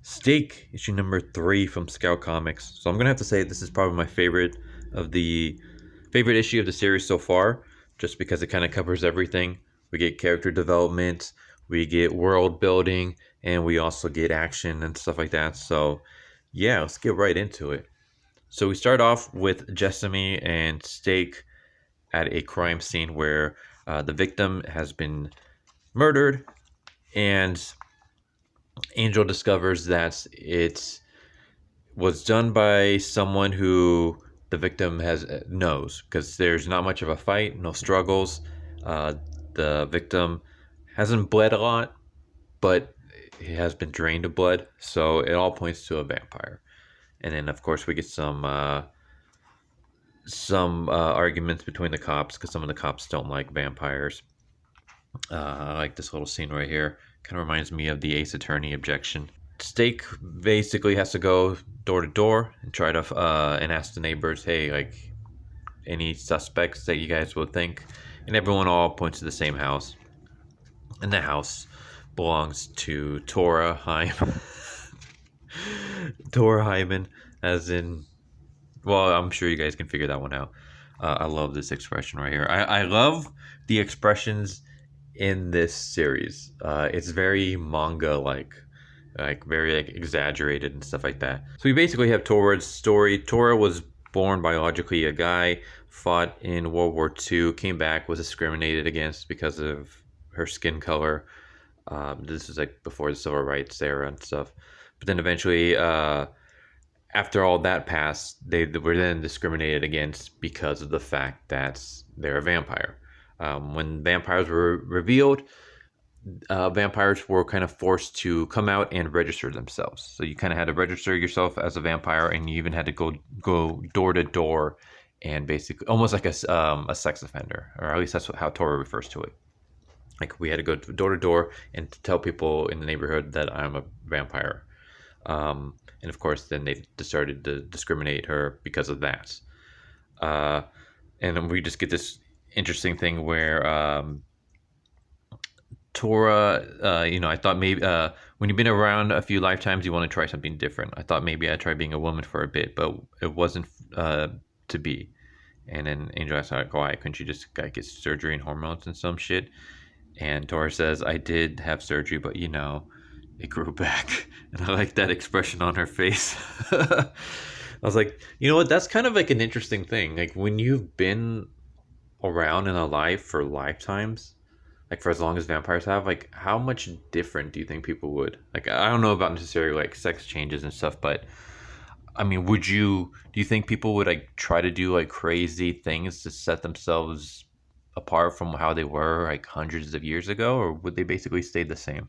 Stake, issue number 3 from Scout Comics. So I'm gonna have to say this is probably my favorite issue of the series so far, just because it kind of covers everything. We get character development, we get world building, and we also get action and stuff like that. So yeah, let's get right into it. So we start off with Jessamy and Stake at a crime scene where the victim has been murdered, and Angel discovers that it was done by someone who the victim has knows, because there's not much of a fight, no struggles. The victim hasn't bled a lot, but he has been drained of blood, so it all points to a vampire. And then, of course, we get some arguments between the cops, because some of the cops don't like vampires. I like this little scene right here. Kind of reminds me of the Ace Attorney objection. Stake basically has to go door to door and try to and ask the neighbors, hey, like, any suspects that you guys would think, and everyone all points to the same house, and the house belongs to Tora Hyman. Tora Hyman, as in, well, I'm sure you guys can figure that one out. I love this expression right here. I love the expressions in this series. It's very manga like very like exaggerated and stuff like that. So we basically have Tora's story. Tora was born biologically a guy, fought in World War II, came back, was discriminated against because of her skin color. This is like before the civil rights era and stuff. But then eventually, after all that passed, they were then discriminated against because of the fact that they're a vampire. When vampires were revealed, vampires were kind of forced to come out and register themselves. So you kind of had to register yourself as a vampire, and you even had to go door to door, and basically almost like a sex offender, or at least that's how Tora refers to it. Like, we had to go door to door and tell people in the neighborhood that I'm a vampire. And of course, then they started to discriminate her because of that. And then we just get this interesting thing where Tora, I thought maybe when you've been around a few lifetimes, you want to try something different. I thought maybe I'd try being a woman for a bit, but it wasn't to be. And then Angel asked, like, why couldn't you just get surgery and hormones and some shit? And Tora says, I did have surgery, but it grew back. And I like that expression on her face. I was like, you know what? That's kind of like an interesting thing. Like, when you've been around and alive for lifetimes, like for as long as vampires have, like, how much different do you think people would? Like, I don't know about necessarily like sex changes and stuff, but I mean, do you think people would like try to do like crazy things to set themselves apart from how they were like hundreds of years ago, or would they basically stay the same?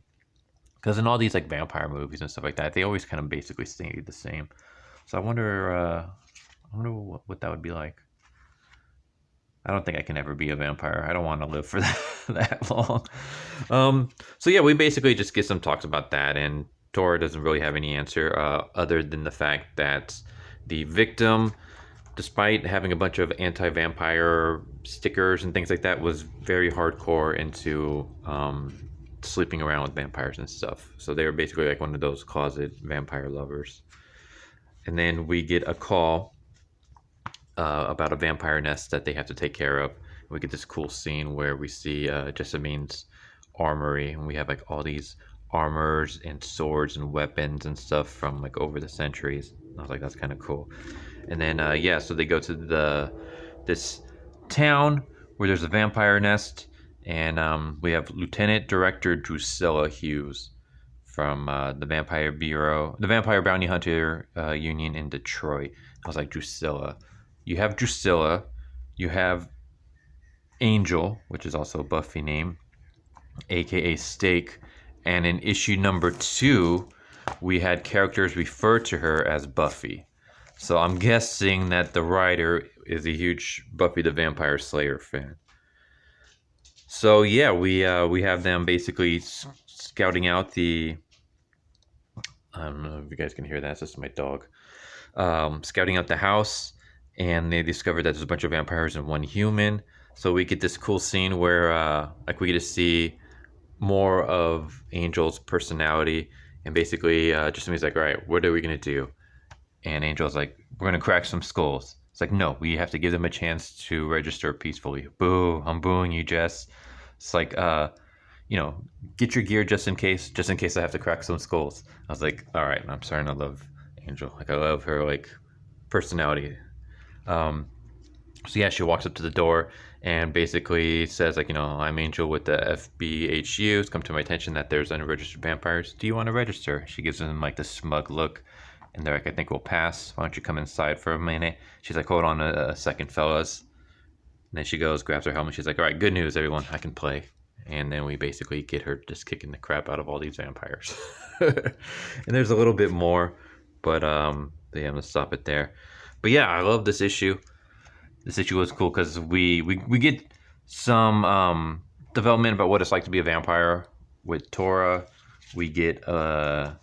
Because in all these like vampire movies and stuff like that, they always kind of basically stay the same. So I wonder what that would be like. I don't think I can ever be a vampire. I don't want to live for that long. So yeah, we basically just get some talks about that, and Tora doesn't really have any answer other than the fact that the victim, despite having a bunch of anti-vampire stickers and things like that, was very hardcore into sleeping around with vampires and stuff. So they were basically like one of those closet vampire lovers. And then we get a call about a vampire nest that they have to take care of. We get this cool scene where we see Jessamy's armory, and we have like all these armors and swords and weapons and stuff from like over the centuries. I was like, that's kind of cool. And then so they go to this town where there's a vampire nest, and we have Lieutenant Director Drusilla Hughes from the Vampire Bounty Hunter Union in Detroit. I was like, Drusilla. You have Drusilla, you have Angel, which is also a Buffy name, aka Stake, and in issue number 2, we had characters refer to her as Buffy. So I'm guessing that the writer is a huge Buffy the Vampire Slayer fan. So yeah, we have them basically scouting out the. I don't know if you guys can hear that. It's just my dog. Scouting out the house, and they discover that there's a bunch of vampires and one human. So we get this cool scene where we get to see more of Angel's personality, And basically, Jessamy's like, all right, what are we gonna do? And Angel's like, we're gonna crack some skulls. It's like, no, we have to give them a chance to register peacefully. Boo, I'm booing you, Jess. It's like, you know, get your gear just in case I have to crack some skulls. I was like, all right, I'm starting to love Angel. Like, I love her, like, personality. So yeah, she walks up to the door and basically says, like, you know, I'm Angel with the FBHU. It's come to my attention that there's unregistered vampires. Do you want to register? She gives them like this smug look, and they're like, I think we'll pass. Why don't you come inside for a minute? She's like, hold on a second, fellas. And then she goes, grabs her helmet. She's like, all right, good news, everyone. I can play. And then we basically get her just kicking the crap out of all these vampires. And there's a little bit more, but yeah, I'm gonna stop it there. But yeah, I love this issue. This issue was cool because we get some development about what it's like to be a vampire with Tora. We get a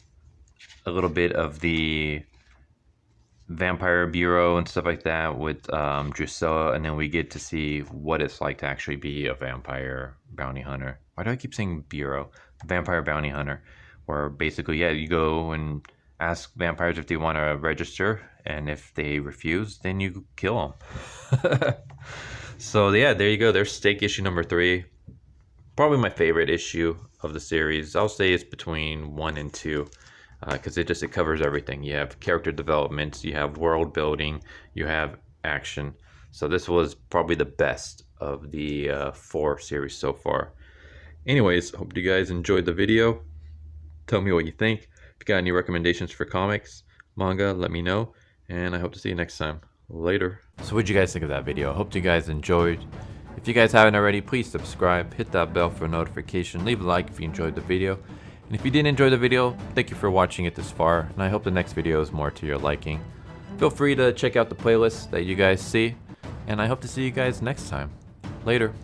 little bit of the Vampire Bureau and stuff like that with Drusilla, and then we get to see what it's like to actually be a vampire bounty hunter. Why do I keep saying Bureau? Vampire bounty hunter, where basically, yeah, you go and ask vampires if they want to register, and if they refuse, then you kill them. So yeah, there you go. There's Stake issue number 3. Probably my favorite issue of the series. I'll say it's between 1 and 2. Because it covers everything. You have character development, you have world building, you have action. So this was probably the best of the 4 series so far. Anyways, hope you guys enjoyed the video. Tell me what you think. If you got any recommendations for comics, manga, let me know. And I hope to see you next time. Later. So what'd you guys think of that video? I hope you guys enjoyed. If you guys haven't already, please subscribe, hit that bell for a notification, leave a like if you enjoyed the video. And if you did enjoy the video, thank you for watching it this far, and I hope the next video is more to your liking. Feel free to check out the playlist that you guys see, and I hope to see you guys next time. Later.